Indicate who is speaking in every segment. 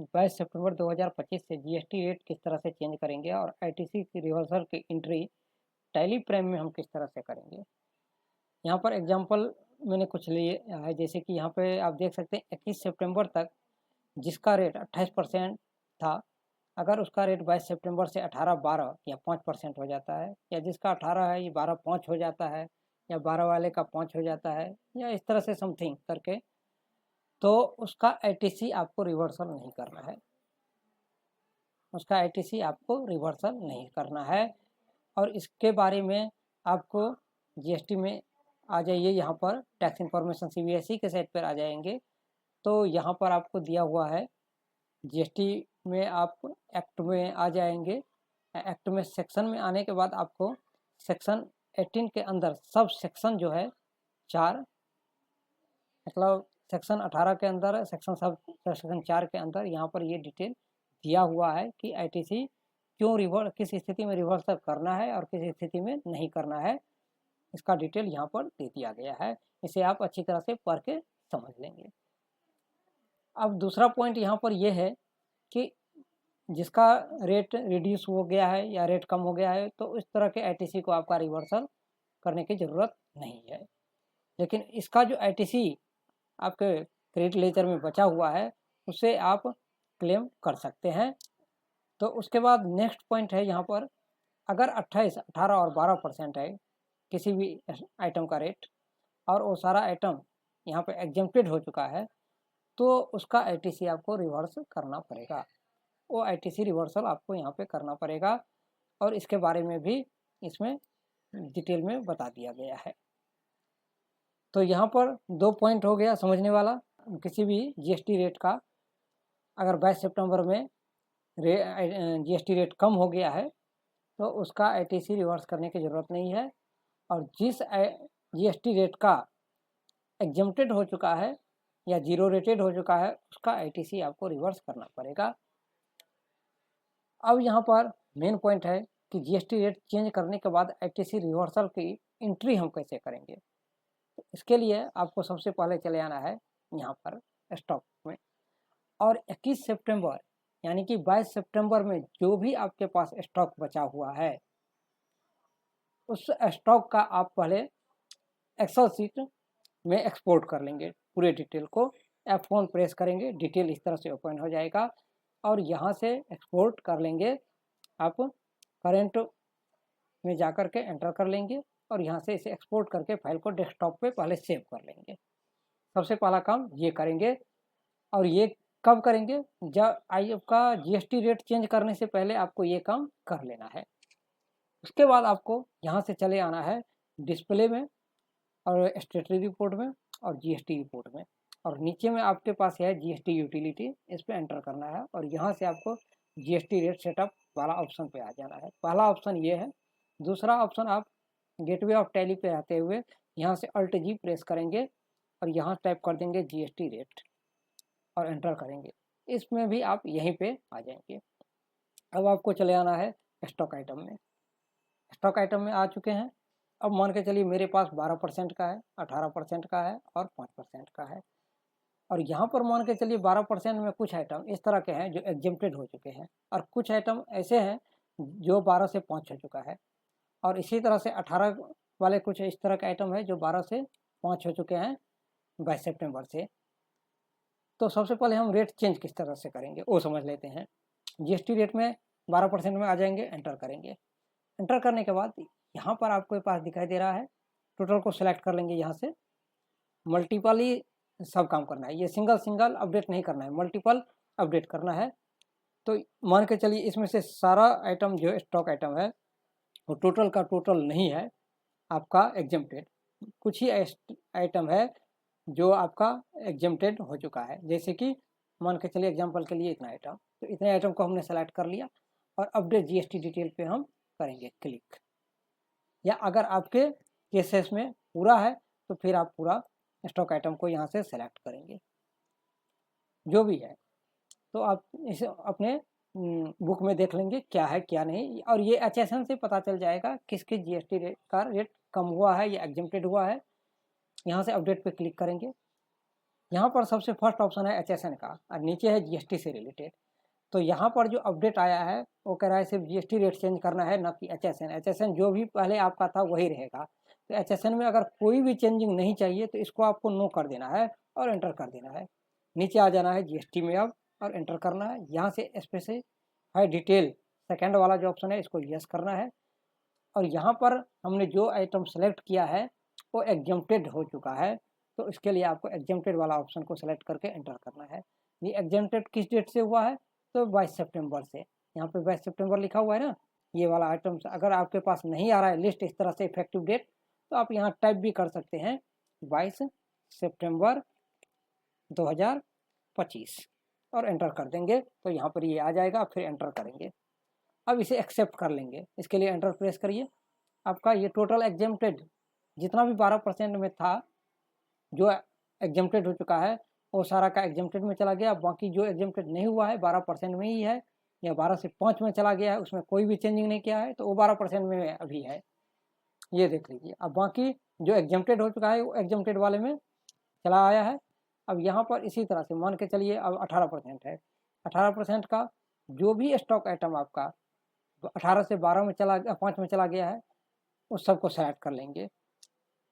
Speaker 1: 22 सितंबर 2025 से GST rate किस तरह से चेंज करेंगे और आईटीसी की रिवर्सल की एंट्री टैली प्राइम में हम किस तरह से करेंगे। यहाँ पर एग्जांपल मैंने कुछ लिए है, जैसे कि यहाँ पे आप देख सकते हैं 21 सितंबर तक जिसका रेट 28% था, अगर उसका रेट 22 सितंबर से 18-12 या 5% हो जाता है, या जिसका 18 है ये 12-5 हो जाता है, या 12 वाले का 5 हो जाता है, या इस तरह से समथिंग करके, तो उसका आईटीसी आपको रिवर्सल नहीं करना है। उसका आईटीसी आपको रिवर्सल नहीं करना है। और इसके बारे में आपको जीएसटी में आ जाइए, यहाँ पर टैक्स इन्फॉर्मेशन सीबीएसई के साइट पर आ जाएंगे, तो यहाँ पर आपको दिया हुआ है जीएसटी में आप एक्ट में आ जाएंगे। एक्ट में सेक्शन में आने के बाद आपको सेक्शन 18 के अंदर सब सेक्शन जो है 4, मतलब सेक्शन 18 के अंदर सेक्शन 4 के अंदर यहाँ पर ये डिटेल दिया हुआ है कि आईटीसी क्यों किस स्थिति में रिवर्सल करना है और किस स्थिति में नहीं करना है, इसका डिटेल यहाँ पर दे दिया गया है। इसे आप अच्छी तरह से पढ़ के समझ लेंगे। अब दूसरा पॉइंट यहाँ पर यह है कि जिसका रेट रिड्यूस हो गया है या रेट कम हो गया है, तो इस तरह के आईटीसी को आपका रिवर्सल करने की ज़रूरत नहीं है। लेकिन इसका जो आईटीसी आपके क्रेडिट लेजर में बचा हुआ है उसे आप क्लेम कर सकते हैं। तो उसके बाद नेक्स्ट पॉइंट है यहाँ पर, अगर 28, 18 और 12% है किसी भी आइटम का रेट, और वो सारा आइटम यहाँ पे एग्जेम्प्टेड हो चुका है, तो उसका आईटीसी आपको रिवर्स करना पड़ेगा। वो आईटीसी रिवर्सल आपको यहाँ पे करना पड़ेगा, और इसके बारे में भी इसमें डिटेल में बता दिया गया है। तो यहाँ पर 2 पॉइंट हो गया समझने वाला। किसी भी जीएसटी रेट का अगर 22 सितंबर में जीएसटी रेट कम हो गया है तो उसका आईटीसी रिवर्स करने की ज़रूरत नहीं है, और जिस जीएसटी रेट का एग्जेम्प्टेड हो चुका है या जीरो रेटेड हो चुका है उसका आईटीसी आपको रिवर्स करना पड़ेगा। अब यहाँ पर मेन पॉइंट है कि जीएसटी रेट चेंज करने के बाद आईटीसी रिवर्सल की एंट्री हम कैसे करेंगे। तो इसके लिए आपको सबसे पहले चले आना है यहाँ पर स्टॉक में, और 21 सितंबर यानी कि 22 सितंबर में जो भी आपके पास स्टॉक बचा हुआ है उस स्टॉक का आप पहले एक्सेल सीट में एक्सपोर्ट कर लेंगे। पूरे डिटेल को F1 प्रेस करेंगे, डिटेल इस तरह से ओपन हो जाएगा, और यहाँ से एक्सपोर्ट कर लेंगे। आप करेंट में जाकर के एंटर कर लेंगे, और यहाँ से इसे एक्सपोर्ट करके फाइल को डेस्कटॉप पे पहले सेव कर लेंगे। सबसे पहला काम ये करेंगे। और ये कब करेंगे? जब आपका जीएसटी रेट चेंज करने से पहले आपको ये काम कर लेना है। उसके बाद आपको यहाँ से चले आना है डिस्प्ले में, और स्टेटरी रिपोर्ट में, और जीएसटी रिपोर्ट में, और नीचे में आपके पास है जीएसटी यूटिलिटी, इस पर एंटर करना है, और यहाँ से आपको जीएसटी रेट सेटअप वाला ऑप्शन पे आ जाना है। पहला ऑप्शन ये है। दूसरा ऑप्शन, आप गेटवे ऑफ टैली पे रहते हुए यहाँ से अल्ट जी प्रेस करेंगे, और यहाँ टाइप कर देंगे जीएसटी रेट और एंटर करेंगे। इसमें भी आप यहीं पे आ जाएंगे। अब आपको चले आना है स्टॉक आइटम में। स्टॉक आइटम में आ चुके हैं। अब मान के चलिए मेरे पास 12% का है, 18% का है और 5% का है, और यहाँ पर मान के चलिए 12% में कुछ आइटम इस तरह के हैं जो एग्जेम्प्टेड हो चुके हैं, और कुछ आइटम ऐसे हैं जो 12 से 5 हो चुका है, और इसी तरह से 18 वाले कुछ इस तरह के आइटम है जो 12 से 5 हो चुके हैं 22 सितंबर से। तो सबसे पहले हम रेट चेंज किस तरह से करेंगे वो समझ लेते हैं। जीएसटी रेट में 12% में आ जाएंगे, एंटर करेंगे। एंटर करने के बाद यहाँ पर आपके पास दिखाई दे रहा है, टोटल को सिलेक्ट कर लेंगे। यहाँ से मल्टीपल ही सब काम करना है, ये सिंगल सिंगल अपडेट नहीं करना है, मल्टीपल अपडेट करना है। तो मान के चलिए इसमें से सारा आइटम जो स्टॉक आइटम है वो टोटल का टोटल नहीं है आपका एग्जेम्प्टेड, कुछ ही आइटम है जो आपका एग्जेम्प्टेड हो चुका है। जैसे कि मान के चलिए एग्जांपल के लिए इतना आइटम, तो इतने आइटम को हमने सेलेक्ट कर लिया, और अपडेट जीएसटी डिटेल पे हम करेंगे क्लिक। या अगर आपके केसेस में पूरा है तो फिर आप पूरा स्टॉक आइटम को यहाँ से सेलेक्ट करेंगे जो भी है। तो आप इसे अपने बुक में देख लेंगे क्या है क्या नहीं, और ये HSN से पता चल जाएगा किसके जीएसटी रेट का रेट कम हुआ है या एग्जेम्प्टेड हुआ है। यहाँ से अपडेट पे क्लिक करेंगे। यहाँ पर सबसे फर्स्ट ऑप्शन है HSN का और नीचे है GST से रिलेटेड। तो यहाँ पर जो अपडेट आया है वो कह रहा है सिर्फ GST रेट चेंज करना है, ना कि HSN जो भी पहले आपका था वही रहेगा। तो HSN में अगर कोई भी चेंजिंग नहीं चाहिए तो इसको आपको नो कर देना है और एंटर कर देना है। नीचे आ जाना है GST में अब और एंटर करना है। यहाँ से स्पेसिफाई डिटेल सेकेंड वाला जो ऑप्शन है इसको यस करना है। और यहाँ पर हमने जो आइटम सेलेक्ट किया है वो एग्जम्प्टेड हो चुका है, तो इसके लिए आपको एग्जम्प्टेड वाला ऑप्शन को सेलेक्ट करके एंटर करना है। ये एग्जम्प्टेड किस डेट से हुआ है, तो 22 सितंबर से। यहाँ पे 22 सितंबर लिखा हुआ है ना, ये वाला आइटम अगर आपके पास नहीं आ रहा है लिस्ट इस तरह से इफेक्टिव डेट, तो आप यहाँ टाइप भी कर सकते हैं 22 सितंबर 2025 और एंटर कर देंगे तो यहाँ पर ये आ जाएगा। फिर एंटर करेंगे। अब इसे एक्सेप्ट कर लेंगे। इसके लिए एंटर प्रेस करिए। आपका ये टोटल एग्जेम्प्टेड जितना भी 12% में था, जो एग्जेम्प्टेड हो चुका है वो सारा का एग्जेम्प्टेड में चला गया। बाकी जो एग्जेम्प्टेड नहीं हुआ है 12% में ही है, या 12 से 5 में चला गया है, उसमें कोई भी चेंजिंग नहीं किया है, तो वो 12% में अभी है। ये देख लीजिए। अब बाकी जो एग्जेम्प्टेड हो चुका है वो एग्जेम्प्टेड वाले में चला आया है। अब यहाँ पर इसी तरह से मान के चलिए अब 18% है। 18% का जो भी स्टॉक आइटम आपका 18 से 12 में चला 5 में चला गया है उस सबको सेलेक्ट कर लेंगे।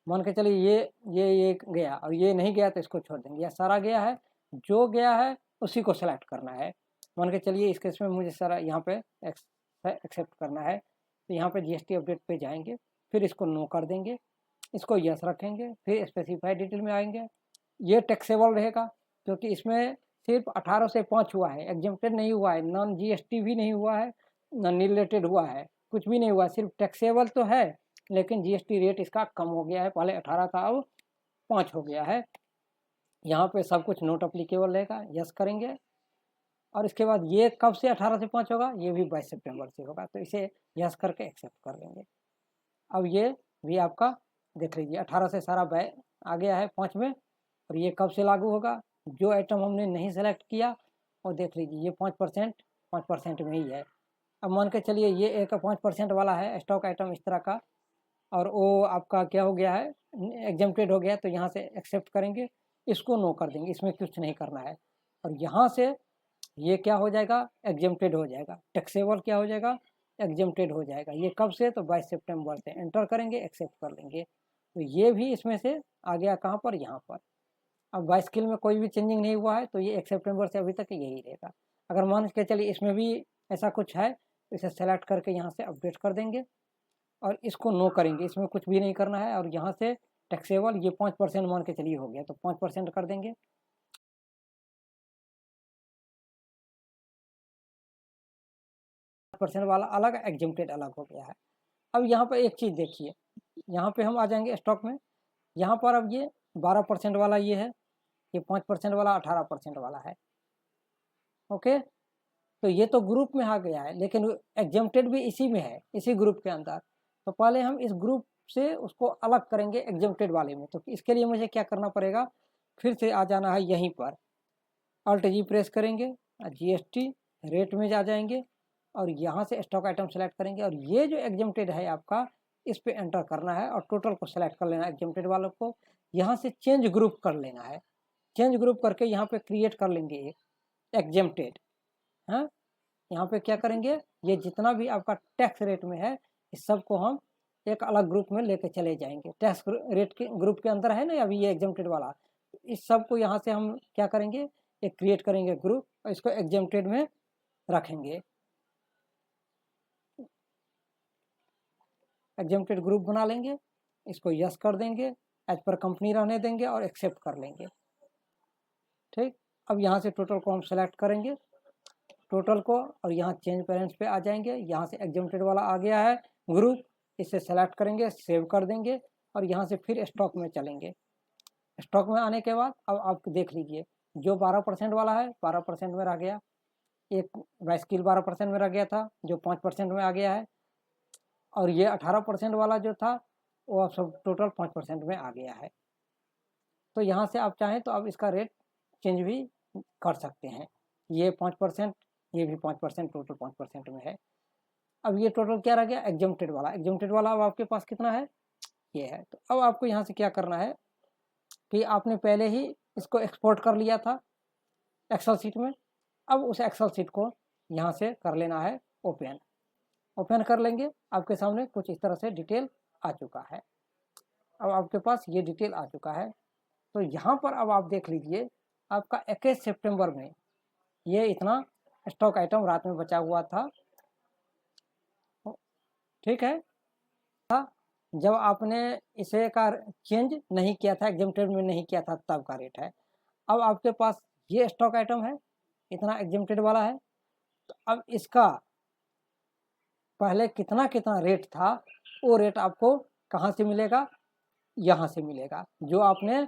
Speaker 1: मान के चलिए ये गया और ये नहीं गया तो इसको छोड़ देंगे। यह सारा गया है, जो गया है उसी को सेलेक्ट करना है। मान के चलिए इस केस में मुझे सारा यहाँ पे एक्सेप्ट करना है, तो यहाँ पे GST अपडेट पे जाएंगे, फिर इसको नो कर देंगे, इसको यस रखेंगे, फिर स्पेसिफाई डिटेल में आएंगे। ये टैक्सेबल रहेगा क्योंकि इसमें सिर्फ 18 से 5 हुआ है, एग्जेम्प्टेड नहीं हुआ है, नॉन GST भी नहीं हुआ है, नॉन रिलेटेड हुआ है, कुछ भी नहीं हुआ, सिर्फ टैक्सेबल तो है लेकिन GST रेट इसका कम हो गया है। पहले 18 था अब 5 हो गया है। यहाँ पे सब कुछ नोट अप्लीकेबल रहेगा, यस करेंगे। और इसके बाद ये कब से 18 से 5 होगा, ये भी 22 सितंबर से होगा, तो इसे यस करके एक्सेप्ट कर लेंगे। अब ये भी आपका देख लीजिए 18 से सारा आ गया है 5 में। और ये कब से लागू होगा, जो आइटम हमने नहीं सेलेक्ट किया और देख लीजिए ये 5% में ही है। अब मान के चलिए ये एक 5% वाला है स्टॉक आइटम इस तरह का, और वो आपका क्या हो गया है, एग्जेम्प्टेड हो गया, तो यहाँ से एक्सेप्ट करेंगे, इसको नो कर देंगे, इसमें कुछ नहीं करना है। और यहाँ से ये क्या हो जाएगा, एग्जेम्प्टेड हो जाएगा, टैक्सेबल क्या हो जाएगा, एग्जेम्प्टेड हो जाएगा। ये कब से, तो 22 सितंबर से। एंटर करेंगे, एक्सेप्ट कर लेंगे, तो ये भी इसमें से आ गया कहाँ पर, यहाँ पर। अब 22 किल में कोई भी चेंजिंग नहीं हुआ है तो ये 1 सितंबर से अभी तक यही रहेगा। अगर मान के चलिए इसमें भी ऐसा कुछ है तो इसे सेलेक्ट करके यहाँ से अपडेट कर देंगे और इसको नो करेंगे, इसमें कुछ भी नहीं करना है। और यहाँ से टैक्सेबल ये 5% मान के चलिए हो गया, तो 5% कर देंगे। % वाला अलग, एग्जेम्प्टेड अलग हो गया है। अब यहाँ पर एक चीज़ देखिए, यहाँ पे हम आ जाएंगे स्टॉक में। यहाँ पर अब ये 12% वाला ये है, ये 5% वाला 18% वाला है। ओके, तो ये तो ग्रुप में आ गया है, लेकिन एग्जेम्प्टेड भी इसी में है, इसी ग्रुप के अंदर। तो पहले हम इस ग्रुप से उसको अलग करेंगे एग्जेम्प्टेड वाले में। तो इसके लिए मुझे क्या करना पड़ेगा, फिर से आ जाना है यहीं पर, Alt-G प्रेस करेंगे, GST रेट में जा जाएंगे और यहाँ से स्टॉक आइटम सेलेक्ट करेंगे और ये जो एग्जेम्प्टेड है आपका इस पे एंटर करना है और टोटल को सेलेक्ट कर लेना है एग्जेम्प्टेड वालों को। यहाँ से चेंज ग्रुप कर लेना है, चेंज ग्रुप करके यहाँ पे क्रिएट कर लेंगे एक एग्जेम्प्टेड। हाँ, यहाँ पे क्या करेंगे, ये जितना भी आपका टैक्स रेट में है इस सब को हम एक अलग ग्रुप में लेके चले जाएंगे। टैक्स रेट के ग्रुप के अंदर है ना अभी ये एग्जेम्प्टेड वाला, इस सब को यहाँ से हम क्या करेंगे, एक क्रिएट करेंगे ग्रुप और इसको एग्जेम्प्टेड में रखेंगे। एग्जेम्प्टेड ग्रुप बना लेंगे, इसको यस कर देंगे, एज पर कंपनी रहने देंगे और एक्सेप्ट कर लेंगे। ठीक, अब यहाँ से टोटल को हम सेलेक्ट करेंगे, टोटल को, और यहाँ चेंज पेरेंट्स पे आ जाएंगे। यहाँ से एग्जेम्प्टेड वाला आ गया है ग्रुप, इसे सेलेक्ट करेंगे, सेव कर देंगे और यहाँ से फिर स्टॉक में चलेंगे। स्टॉक में आने के बाद अब आप देख लीजिए, जो 12% वाला है 12% में रह गया, एक बाइस्किल 12% में रह गया था जो 5% में आ गया है, और ये 18% वाला जो था वो अब सब टोटल 5% में आ गया है। तो यहाँ से आप चाहें तो अब इसका रेट चेंज भी कर सकते हैं। ये 5%, ये भी 5%, टोटल 5% में है। अब ये टोटल क्या रह गया, एग्जेम्प्टेड वाला। एग्जेम्प्टेड वाला अब आपके पास कितना है, ये है। तो अब आपको यहाँ से क्या करना है कि आपने पहले ही इसको एक्सपोर्ट कर लिया था एक्सेल शीट में। अब उस एक्सेल शीट को यहाँ से कर लेना है ओपन। ओपन कर लेंगे, आपके सामने कुछ इस तरह से डिटेल आ चुका है। अब आपके पास ये डिटेल आ चुका है। तो यहाँ पर अब आप देख लीजिए, आपका 21 सितंबर में ये इतना स्टॉक आइटम रात में बचा हुआ था, ठीक है। जब आपने इसे का चेंज नहीं किया था, एग्जेम्प्टेड में नहीं किया था, तब का रेट है। अब आपके पास ये स्टॉक आइटम है, इतना एग्जेम्प्टेड वाला है। तो अब इसका पहले कितना कितना रेट था, वो रेट आपको कहाँ से मिलेगा? यहाँ से मिलेगा, जो आपने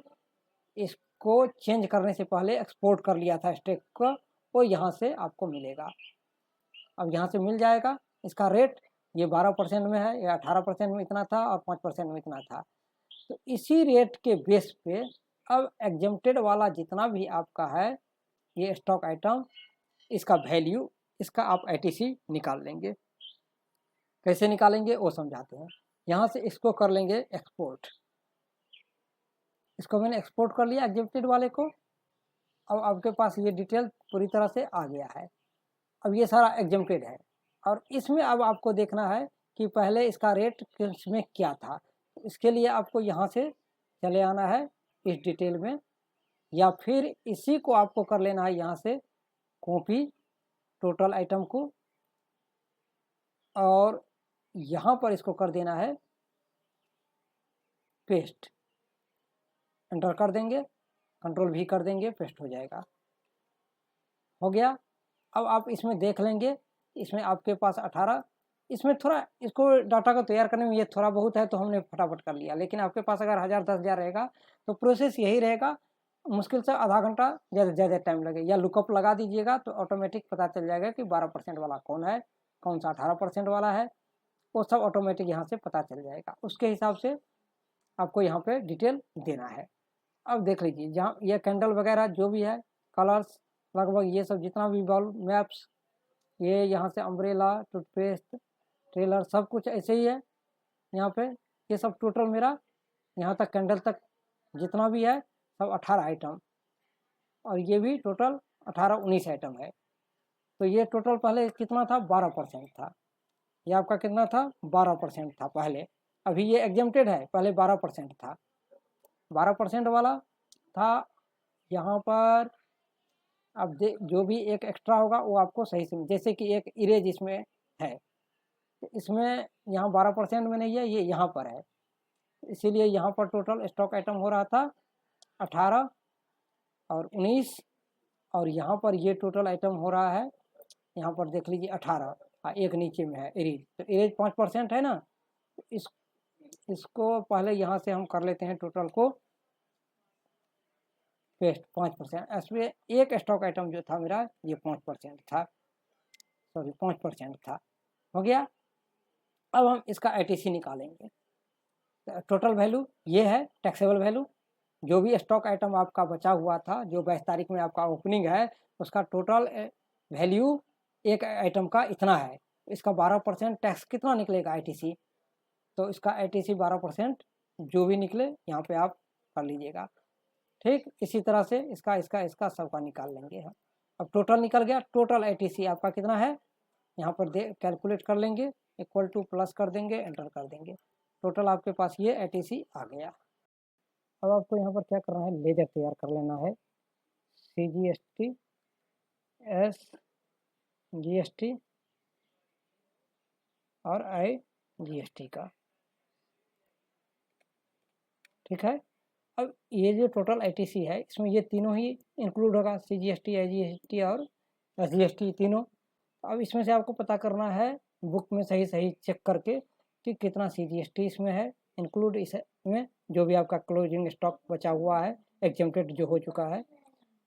Speaker 1: इसको चेंज करने से पहले एक्सपोर्ट कर लिया था स्टॉक को, वो यहाँ से आपको मिलेगा। अब यहाँ से मिल जाएगा इसका रेट, ये 12% में है, या 18% में इतना था और 5% में इतना था। तो इसी रेट के बेस पे अब एग्जेम्प्टेड वाला जितना भी आपका है ये स्टॉक आइटम, इसका वैल्यू, इसका आप आईटीसी निकाल लेंगे। कैसे निकालेंगे वो समझाते हैं। यहाँ से इसको कर लेंगे एक्सपोर्ट। इसको मैंने एक्सपोर्ट कर लिया एग्जेम्प्टेड वाले को। अब आपके पास ये डिटेल पूरी तरह से आ गया है। अब ये सारा एग्जेम्प्टेड है, और इसमें अब आपको देखना है कि पहले इसका रेट किसमें क्या था। इसके लिए आपको यहाँ से चले आना है इस डिटेल में, या फिर इसी को आपको कर लेना है यहाँ से कॉपी टोटल आइटम को, और यहाँ पर इसको कर देना है पेस्ट। एंटर कर देंगे, कंट्रोल भी कर देंगे, पेस्ट हो जाएगा। हो गया। अब आप इसमें देख लेंगे, इसमें आपके पास 18, इसमें थोड़ा इसको डाटा को तैयार करने में ये थोड़ा बहुत है तो हमने फटाफट कर लिया, लेकिन आपके पास अगर 1000 10,000 रहेगा तो प्रोसेस यही रहेगा, मुश्किल से आधा घंटा ज़्यादा टाइम लगे। या लुकअप लगा दीजिएगा तो ऑटोमेटिक पता चल जाएगा कि 12% वाला कौन है, कौन सा 18% वाला है, वो सब ऑटोमेटिक यहाँ से पता चल जाएगा। उसके हिसाब से आपको यहाँ पे डिटेल देना है। अब देख लीजिए, जहाँ ये कैंडल वगैरह जो भी है, कलर्स लगभग ये सब जितना भी बॉल मैप्स, ये यहाँ से अम्ब्रेला, टूथपेस्ट, ट्रेलर, सब कुछ ऐसे ही है यहाँ पे। ये सब टोटल मेरा यहाँ तक कैंडल तक जितना भी है सब 18 आइटम, और ये भी टोटल 18-19 आइटम है। तो ये टोटल पहले कितना था? 12% था। ये आपका कितना था? 12% था पहले। अभी ये एग्जेम्प्टेड है, पहले 12% था। 12% वाला था यहाँ पर। अब जो भी एक एक्स्ट्रा होगा वो आपको सही से, जैसे कि एक इरेज इसमें है, तो इसमें यहाँ 12% में नहीं है, ये यहाँ पर है, इसीलिए यहाँ पर टोटल स्टॉक आइटम हो रहा था 18 और 19, और यहाँ पर ये टोटल आइटम हो रहा है, यहाँ पर देख लीजिए 18, एक नीचे में है इरेज, तो इरेज 5% है ना। तो इसको पहले यहाँ से हम कर लेते हैं टोटल को पेस्ट 5%। इसमें एक स्टॉक आइटम जो था मेरा ये 5% था, सॉरी 5% था। हो गया। अब हम इसका आईटीसी निकालेंगे। टोटल वैल्यू ये है, टैक्सेबल वैल्यू, जो भी स्टॉक आइटम आपका बचा हुआ था, जो 22 तारीख में आपका ओपनिंग है, उसका टोटल वैल्यू एक आइटम का इतना है। इसका 12% टैक्स कितना निकलेगा आईटीसी, तो इसका आईटीसी 12% जो भी निकले यहाँ पे आप कर लीजिएगा। ठीक इसी तरह से इसका इसका इसका सबका निकाल लेंगे हम। अब टोटल निकल गया, टोटल आईटीसी आपका कितना है यहाँ पर कैलकुलेट कर लेंगे, इक्वल टू प्लस कर देंगे, एंटर कर देंगे, टोटल आपके पास ये आईटीसी आ गया। अब आपको यहाँ पर क्या करना है, लेजर तैयार कर लेना है, CGST, SGST और IGST का। ठीक है। अब ये जो टोटल आईटीसी है इसमें ये तीनों ही इंक्लूड होगा, CGST, IGST और SGST तीनों। अब इसमें से आपको पता करना है बुक में सही सही चेक करके कि कितना CGST इसमें है इंक्लूड, इसमें जो भी आपका क्लोजिंग स्टॉक बचा हुआ है एग्जेम्प्टेड जो हो चुका है,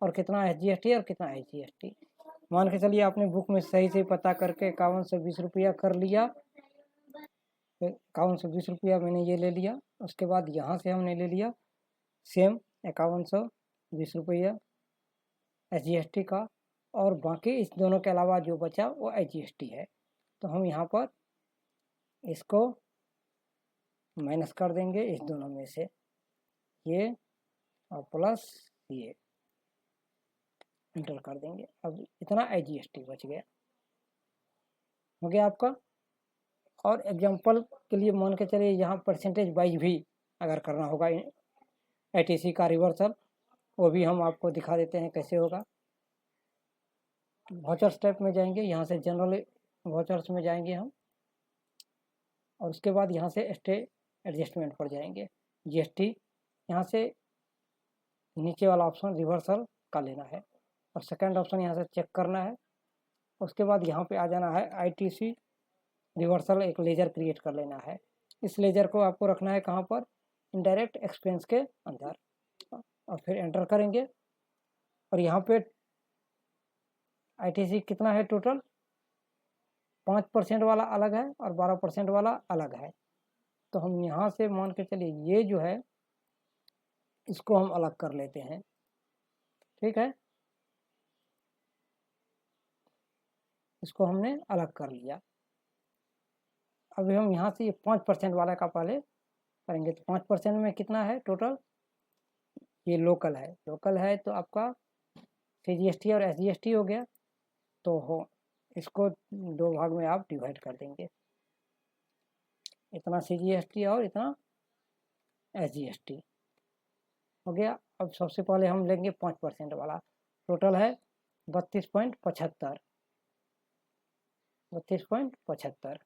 Speaker 1: और कितना SGST और कितना IGST। मान के चलिए आपने बुक में सही से पता करके 5120 रुपया कर लिया, 5120 रुपया मैंने ये ले लिया। उसके बाद यहाँ से हमने ले लिया सेम 5120 रुपया SGST का, और बाकी इस दोनों के अलावा जो बचा वो IGST है। तो हम यहाँ पर इसको माइनस कर देंगे इस दोनों में से, ये और प्लस ये एंटर कर देंगे। अब इतना IGST बच गया, हो गया आपका। और एग्जांपल के लिए मान के चलिए यहाँ परसेंटेज वाइज भी अगर करना होगा ITC का रिवर्सल, वो भी हम आपको दिखा देते हैं कैसे होगा। वाउचर्स टाइप में जाएंगे, यहाँ से जनरल वाउचर्स में जाएंगे हम, और उसके बाद यहाँ से स्टे एडजस्टमेंट पर जाएंगे। GST यहाँ से नीचे वाला ऑप्शन रिवर्सल का लेना है, और सेकंड ऑप्शन यहाँ से चेक करना है। उसके बाद यहाँ पे आ जाना है ITC रिवर्सल, एक लेजर क्रिएट कर लेना है। इस लेजर को आपको रखना है कहाँ पर, इनडायरेक्ट एक्सपेंस के अंदर, और फिर एंटर करेंगे। और यहाँ पे ITC कितना है टोटल, 5% वाला अलग है और 12% वाला अलग है। तो हम यहाँ से मान के चलिए ये जो है इसको हम अलग कर लेते हैं, ठीक है। इसको हमने अलग कर लिया। अभी हम यहाँ से ये 5% वाला का पहले करेंगे। तो 5% में कितना है टोटल, ये लोकल है, लोकल है तो आपका CGST और SGST हो गया। तो हो इसको दो भाग में आप डिवाइड कर देंगे, इतना CGST और इतना SGST हो गया। अब सबसे पहले हम लेंगे 5% वाला, टोटल है 32.75, 32.75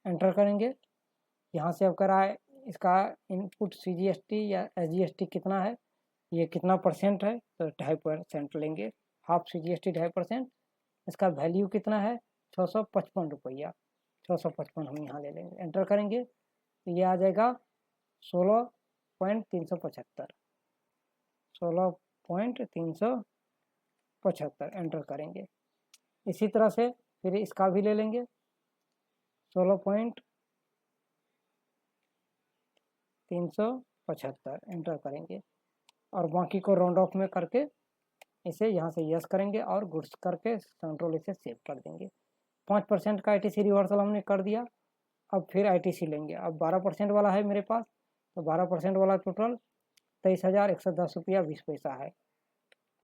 Speaker 1: एंटर करेंगे। यहाँ से अब कराए इसका इनपुट CGST या SGST कितना है, ये कितना परसेंट है, तो 2.5% लेंगे, हाफ CGST 2.5%। इसका वैल्यू कितना है 655 रुपया, 655 हम यहाँ ले लेंगे, एंटर करेंगे तो ये आ जाएगा 16.375, 16.375 एंटर करेंगे। इसी तरह से फिर इसका भी ले लेंगे 16.375 एंटर करेंगे, और बाकी को राउंड ऑफ में करके इसे यहाँ से यस करेंगे और गुड्स करके कंट्रोल इसे सेव कर देंगे। 5% का ITC रिवर्सल हमने कर दिया। अब फिर ITC लेंगे, अब 12% वाला है मेरे पास, तो 12% वाला टोटल 23,110 रुपया 20 पैसा है,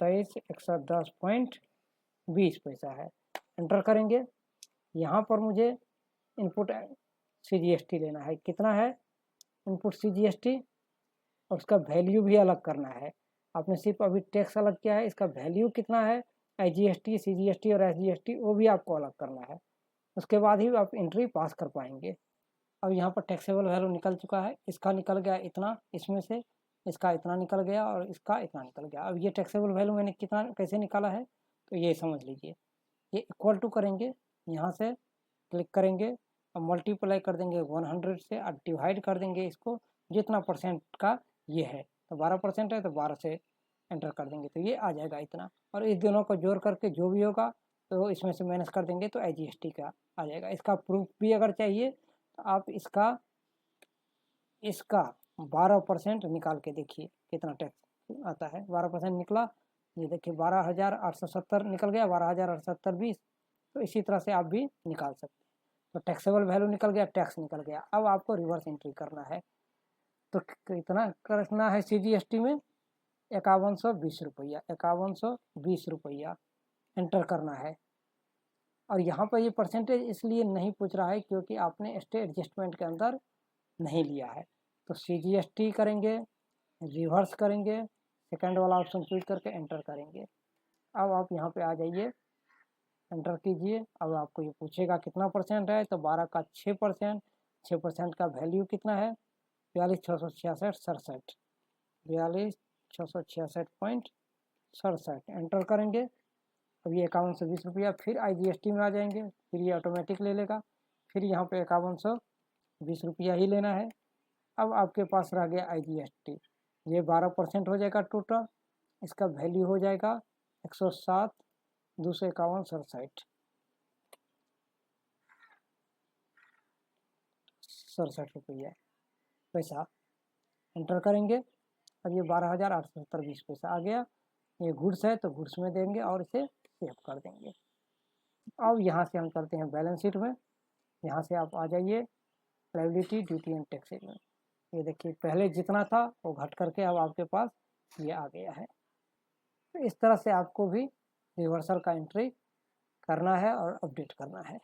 Speaker 1: 23,110.20 पैसा है, एंटर करेंगे। यहाँ पर मुझे इनपुट CGST लेना है, कितना है इनपुट CGST, और उसका वैल्यू भी अलग करना है। आपने सिर्फ अभी टैक्स अलग किया है, इसका वैल्यू कितना है IGST, CGST और SGST वो भी आपको अलग करना है, उसके बाद ही आप एंट्री पास कर पाएंगे। अब यहाँ पर टैक्सेबल वैल्यू निकल चुका है, इसका निकल गया इतना, इसमें से इसका इतना निकल गया और इसका इतना निकल गया। अब ये टैक्सेबल वैल्यू मैंने कितना कैसे निकाला है, तो ये समझ लीजिए, ये इक्वल टू करेंगे, यहाँ से क्लिक करेंगे और मल्टीप्लाई कर देंगे 100 से, और डिवाइड कर देंगे इसको जितना परसेंट का ये है, तो 12% है तो 12 से एंटर कर देंगे, तो ये आ जाएगा इतना। और इस दोनों को जोड़ करके जो भी होगा तो इसमें से माइनस कर देंगे तो IGST का आ जाएगा। इसका प्रूफ भी अगर चाहिए तो आप इसका 12% निकाल के देखिए कितना टैक्स आता है। 12% निकला, ये देखिए 12,870 निकल गया, 12,870.20। तो इसी तरह से आप भी निकाल सकते हैं। तो टैक्सेबल वैल्यू निकल गया, टैक्स निकल गया। अब आपको रिवर्स एंट्री करना है, तो कितना करना है CGST में 5120 रुपया, 5120 रुपया एंटर करना है। और यहाँ पर ये परसेंटेज इसलिए नहीं पूछ रहा है क्योंकि आपने स्टे एडजस्टमेंट के अंदर नहीं लिया है। तो CGST करेंगे, रिवर्स करेंगे, सेकंड वाला ऑप्शन चूज करके एंटर करेंगे। अब आप यहाँ पे आ जाइए, एंटर कीजिए। अब आपको ये पूछेगा कितना परसेंट है, तो 12 का 6%, 6% का वैल्यू कितना है 42,666.67, 42,666.67 एंटर करेंगे। अब ये 5120 रुपया, फिर IGST में आ जाएंगे, फिर ये ऑटोमेटिक ले लेगा, फिर यहाँ पे 5120 रुपया ही लेना है। अब आपके पास रह गया IGST, ये 12% हो जाएगा टोटल, इसका वैल्यू हो जाएगा 107,251.67 रुपया पैसा एंटर करेंगे। अब ये 12,870.20 पैसा आ गया। ये गुड्स है तो गुड्स में देंगे और इसे सेव कर देंगे। अब यहाँ से हम चलते हैं बैलेंस शीट में। यहाँ से आप आ जाइए लायबिलिटी, ड्यूटी एंड टैक्सेस में। ये देखिए पहले जितना था वो घट करके अब आपके पास ये आ गया है। तो इस तरह से आपको भी रिवर्सल का एंट्री करना है और अपडेट करना है।